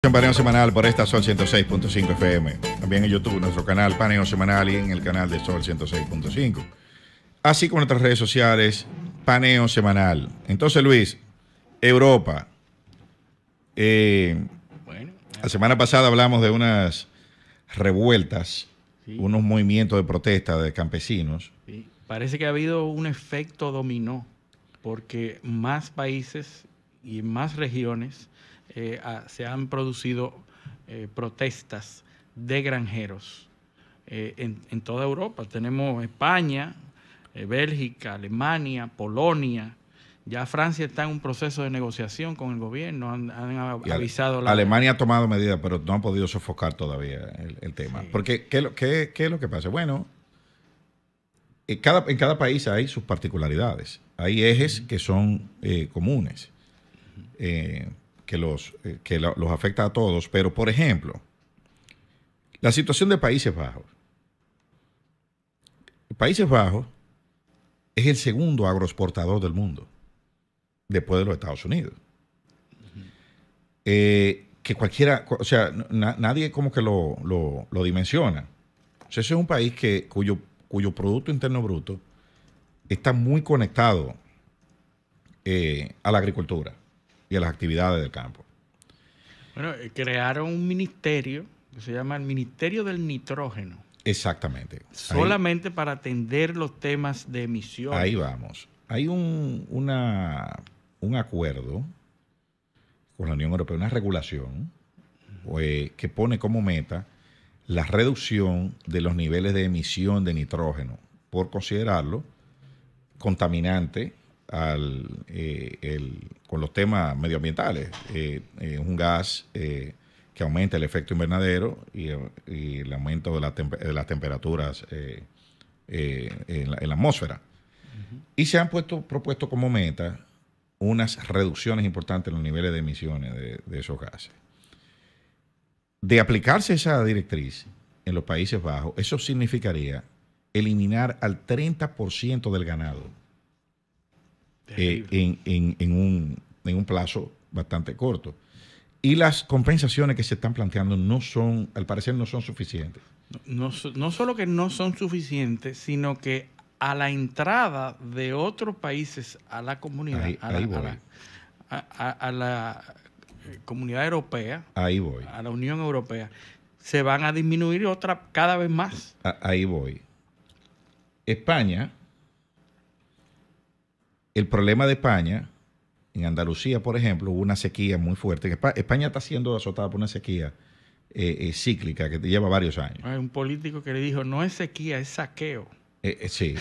Paneo semanal por esta Sol 106.5 FM. También en YouTube, nuestro canal Paneo Semanal y en el canal de Sol 106.5. Así como en nuestras redes sociales, Paneo Semanal. Entonces, Luis, Europa. La semana pasada hablamos de unas revueltas, Sí. unos movimientos de protesta de campesinos. Sí. Parece que ha habido un efecto dominó, porque más países y más regiones se han producido protestas de granjeros en toda Europa. Tenemos España, Bélgica, Alemania, Polonia. Ya Francia está en un proceso de negociación con el gobierno. Han avisado. Alemania ha tomado medidas, pero no ha podido sofocar todavía el tema. Sí. Porque, ¿qué es lo que pasa? Bueno, en cada país hay sus particularidades. Hay ejes que son comunes, que los afecta a todos. Pero, por ejemplo, la situación de Países Bajos. Países Bajos es el segundo agroexportador del mundo, después de los Estados Unidos. Que cualquiera, o sea, nadie como que lo dimensiona. O sea, ese es un país cuyo Producto Interno Bruto está muy conectado a la agricultura y a las actividades del campo. Bueno, crearon un ministerio que se llama el Ministerio del Nitrógeno. Exactamente. Solamente para atender los temas de emisiones. Ahí vamos. Hay un acuerdo con la Unión Europea, una regulación que pone como meta la reducción de los niveles de emisión de nitrógeno por considerarlo contaminante con los temas medioambientales. Un gas que aumenta el efecto invernadero y el aumento de las temperaturas en la atmósfera. Y se han propuesto como meta unas reducciones importantes en los niveles de emisiones de esos gases. De aplicarse esa directriz en los Países Bajos, eso significaría eliminar al 30% del ganado en un plazo bastante corto. Y las compensaciones que se están planteando al parecer no son suficientes. No solo que no son suficientes, sino que a la entrada de otros países a la comunidad, a la comunidad europea, ahí voy. A la Unión Europea, se van a disminuir cada vez más. Ahí voy. España, el problema de España, en Andalucía, por ejemplo, hubo una sequía muy fuerte. España está siendo azotada por una sequía cíclica que lleva varios años. Hay un político que le dijo, no es sequía, es saqueo. Sí.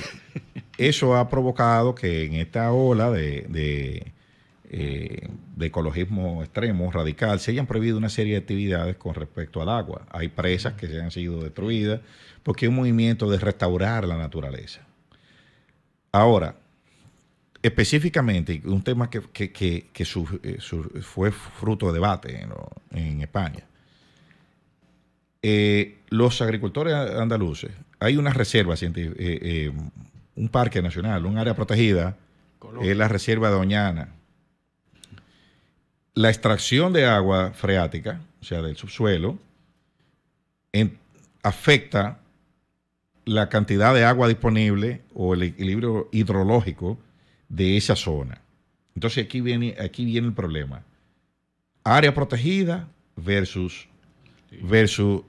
Eso ha provocado que en esta ola de ecologismo extremo, radical, se hayan prohibido una serie de actividades con respecto al agua. Hay presas que se han sido destruidas porque hay un movimiento de restaurar la naturaleza. Ahora, específicamente, un tema que fue fruto de debate en España. Los agricultores andaluces, hay una reserva científica, un parque nacional, un área protegida, es la reserva de Doñana. La extracción de agua freática, o sea, del subsuelo, afecta la cantidad de agua disponible o el equilibrio hidrológico de esa zona. Entonces aquí viene el problema. Área protegida versus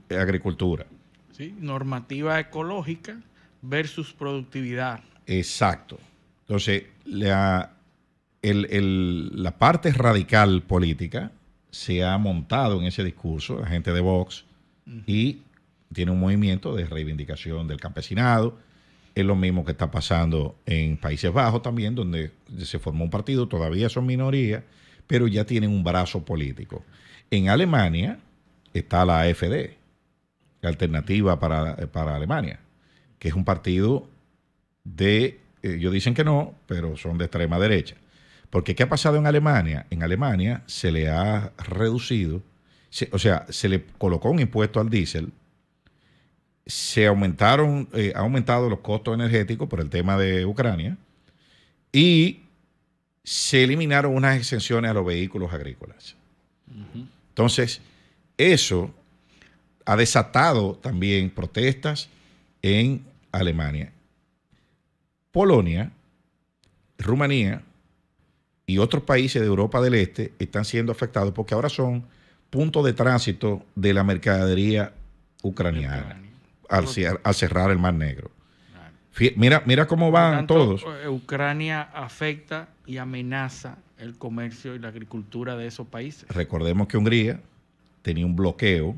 agricultura. Sí, normativa ecológica versus productividad. Exacto. Entonces, la parte radical política se ha montado en ese discurso, la gente de Vox, y tiene un movimiento de reivindicación del campesinado. Es lo mismo que está pasando en Países Bajos también, donde se formó un partido, todavía son minoría, pero ya tienen un brazo político. En Alemania está la AfD, la Alternativa para Alemania, que es un partido ellos dicen que no, pero son de extrema derecha. Porque ¿qué ha pasado en Alemania? En Alemania se le ha reducido, se le colocó un impuesto al diésel, ha aumentado los costos energéticos por el tema de Ucrania y se eliminaron unas exenciones a los vehículos agrícolas. Entonces, eso ha desatado también protestas en Alemania, Polonia, Rumanía y otros países de Europa del Este están siendo afectados porque ahora son puntos de tránsito de la mercadería ucraniana al cerrar el Mar Negro. Mira cómo van todos. Ucrania afecta y amenaza el comercio y la agricultura de esos países. Recordemos que Hungría tenía un bloqueo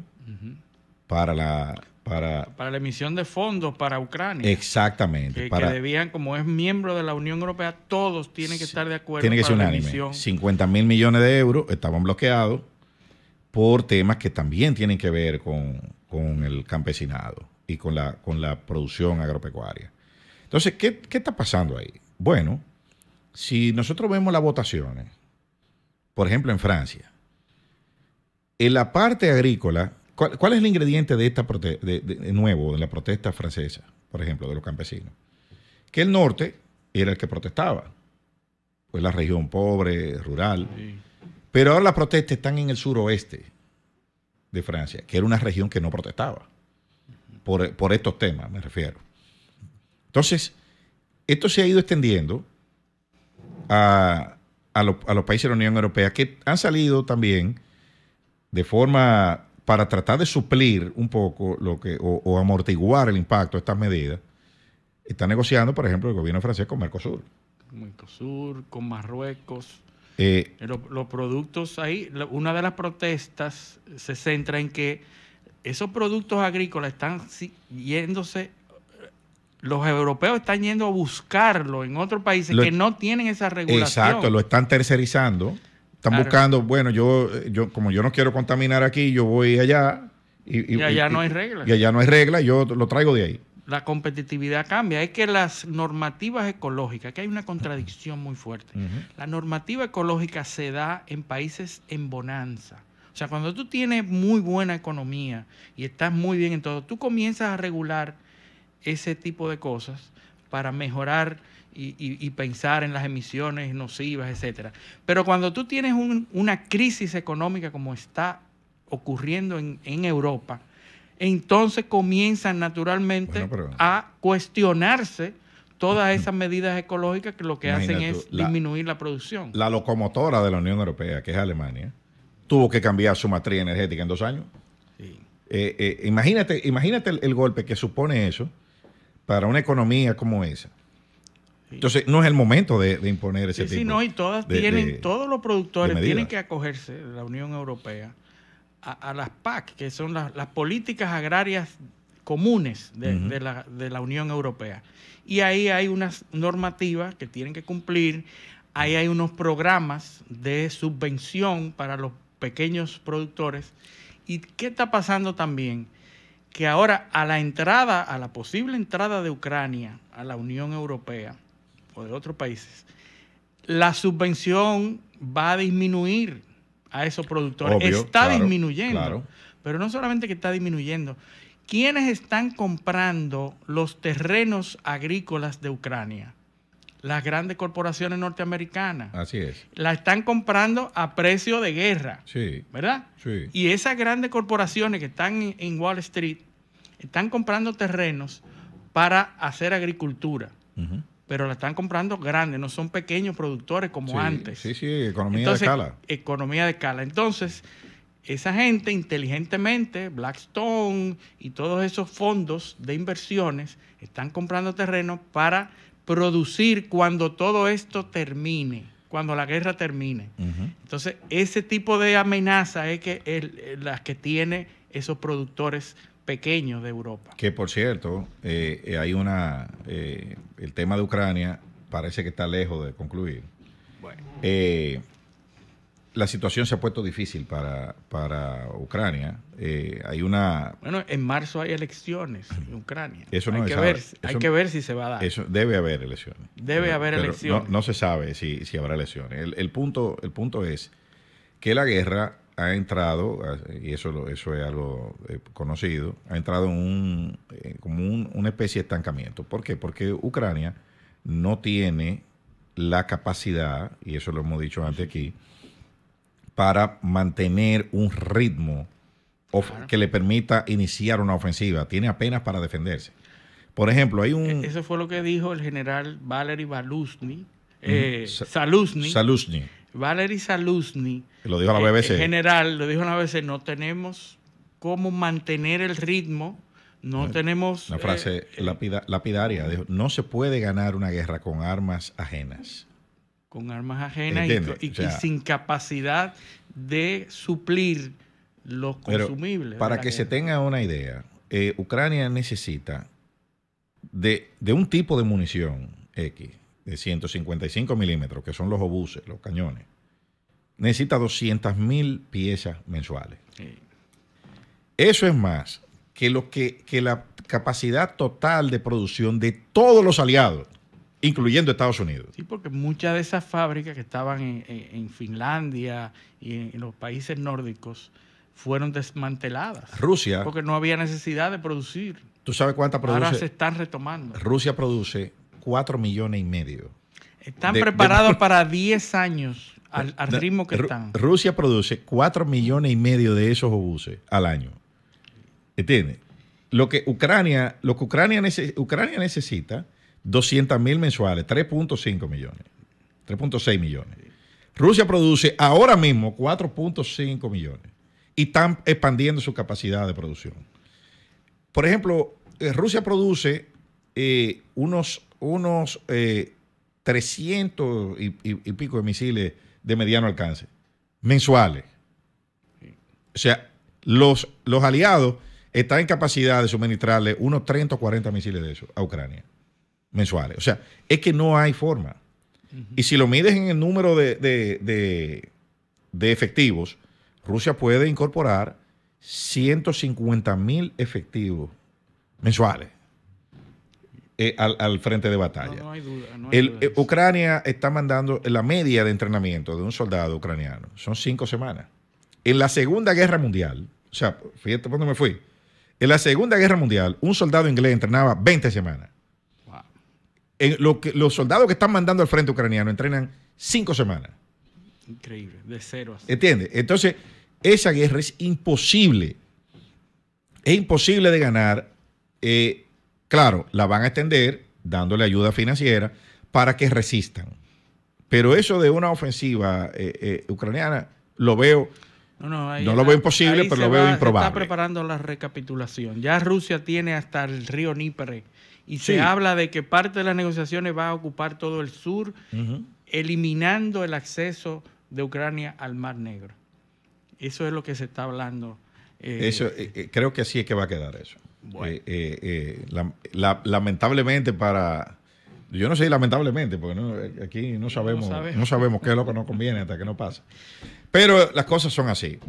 para la emisión de fondos para Ucrania. Exactamente. Que debían, como es miembro de la Unión Europea, todos tienen que estar de acuerdo. Tiene que ser unánime. 50.000 millones de euros estaban bloqueados por temas que también tienen que ver con el campesinado y con la producción agropecuaria. Entonces, ¿qué está pasando ahí? Bueno, si nosotros vemos las votaciones, por ejemplo, en Francia, en la parte agrícola, ¿cuál es el ingrediente de esta nuevo, de la protesta francesa, por ejemplo, de los campesinos? Que el norte era el que protestaba, pues la región pobre, rural. Sí. Pero ahora las protestas están en el suroeste de Francia, que era una región que no protestaba, por estos temas, me refiero. Entonces, esto se ha ido extendiendo a los países de la Unión Europea, que han salido también de forma para tratar de suplir un poco o amortiguar el impacto de estas medidas. Está negociando, por ejemplo, el gobierno francés con Mercosur. Con Marruecos. Los productos ahí, una de las protestas se centra en que esos productos agrícolas están yéndose, los europeos están yendo a buscarlo en otros países que no tienen esa regulación. Exacto, lo están tercerizando. Están buscando, bueno, yo como yo no quiero contaminar aquí, yo voy allá. Y allá no hay reglas. Y allá no hay reglas, yo lo traigo de ahí. La competitividad cambia. Es que las normativas ecológicas, que hay una contradicción muy fuerte. La normativa ecológica se da en países en bonanza. O sea, cuando tú tienes muy buena economía y estás muy bien en todo, tú comienzas a regular ese tipo de cosas para mejorar y pensar en las emisiones nocivas, etcétera. Pero cuando tú tienes una crisis económica como está ocurriendo en Europa, entonces comienzan naturalmente a cuestionarse todas esas medidas ecológicas que lo que hacen es disminuir la producción. La locomotora de la Unión Europea, que es Alemania, tuvo que cambiar su matriz energética en 2 años. Sí. Imagínate el golpe que supone eso para una economía como esa. Entonces, no es el momento de imponer ese tipo. Sí, no, y todos los productores tienen que acogerse, la Unión Europea, a las PAC, que son las políticas agrarias comunes de la Unión Europea. Y ahí hay unas normativas que tienen que cumplir, ahí hay unos programas de subvención para los pequeños productores. ¿Y qué está pasando también? Que ahora a la posible entrada de Ucrania a la Unión Europea o de otros países, la subvención va a disminuir a esos productores. Está disminuyendo. Pero no solamente que está disminuyendo. ¿Quiénes están comprando los terrenos agrícolas de Ucrania? Las grandes corporaciones norteamericanas. Así es. La están comprando a precio de guerra. Sí. ¿Verdad? Sí. Y esas grandes corporaciones que están en Wall Street están comprando terrenos para hacer agricultura. Pero la están comprando grandes, no son pequeños productores como antes. Sí, economía de escala. Economía de escala. Entonces, esa gente inteligentemente, Blackstone y todos esos fondos de inversiones, están comprando terrenos para producir cuando todo esto termine, cuando la guerra termine. Entonces, ese tipo de amenaza es las que tiene esos productores pequeños de Europa. Que por cierto, hay el tema de Ucrania parece que está lejos de concluir. Bueno. La situación se ha puesto difícil para Ucrania. Bueno, en marzo hay elecciones en Ucrania. Eso no hay que ver si se va a dar. Eso debe haber elecciones. Debe haber elecciones. No se sabe si habrá elecciones. El punto es que la guerra ha entrado, y eso es algo conocido, ha entrado en una especie de estancamiento. ¿Por qué? Porque Ucrania no tiene la capacidad, y eso lo hemos dicho antes aquí, para mantener un ritmo Claro. que le permita iniciar una ofensiva. Tiene apenas para defenderse. Por ejemplo, hay un... Eso fue lo que dijo el general Valery Zaluzny, Zaluzny. Valery Zaluzny, que lo dijo a la BBC. el general, lo dijo en la BBC, no tenemos cómo mantener el ritmo, no tenemos... Una frase lapidaria. Dijo, no se puede ganar una guerra con armas ajenas. Con armas ajenas y O sea, sin capacidad de suplir los consumibles. Para que se tenga una idea, Ucrania necesita de un tipo de munición X, de 155 milímetros, que son los obuses, los cañones, necesita 200.000 piezas mensuales. Sí. Eso es más que la capacidad total de producción de todos los aliados, incluyendo Estados Unidos. Sí, porque muchas de esas fábricas que estaban en Finlandia y en los países nórdicos fueron desmanteladas. Rusia, porque no había necesidad de producir. ¿tú sabes cuánta produce? Ahora se están retomando. Rusia produce 4,5 millones. Están preparados para 10 años al ritmo que están. Rusia produce 4,5 millones de esos obuses al año. ¿Entiendes? Ucrania necesita 200.000 mensuales, 3.5 millones, 3.6 millones. Rusia produce ahora mismo 4.5 millones y están expandiendo su capacidad de producción. Por ejemplo, Rusia produce unos 300 y pico de misiles de mediano alcance mensuales. O sea, los aliados están en capacidad de suministrarle unos 30 o 40 misiles de esos a Ucrania mensuales. O sea, es que no hay forma. Y si lo mides en el número de efectivos, Rusia puede incorporar 150.000 efectivos mensuales al frente de batalla. No hay duda. Ucrania está mandando la media de entrenamiento de un soldado ucraniano. Son 5 semanas. En la Segunda Guerra Mundial, o sea, fíjate por dónde me fui. En la Segunda Guerra Mundial, un soldado inglés entrenaba 20 semanas. Los soldados que están mandando al frente ucraniano entrenan 5 semanas. Increíble, de cero a cero. ¿Entiendes? Entonces, esa guerra es imposible. Es imposible de ganar. Claro, la van a extender dándole ayuda financiera para que resistan. Pero eso de una ofensiva ucraniana, lo veo... No lo veo imposible, pero lo veo improbable. Se está preparando la recapitulación. Ya Rusia tiene hasta el río Dnieper y Sí. se habla de que parte de las negociaciones va a ocupar todo el sur, eliminando el acceso de Ucrania al Mar Negro. Eso es lo que se está hablando. Creo que así es que va a quedar eso. Bueno. Lamentablemente para... Yo no sé lamentablemente, porque aquí no sabemos qué es lo que nos conviene hasta que no pasa. Pero las cosas son así.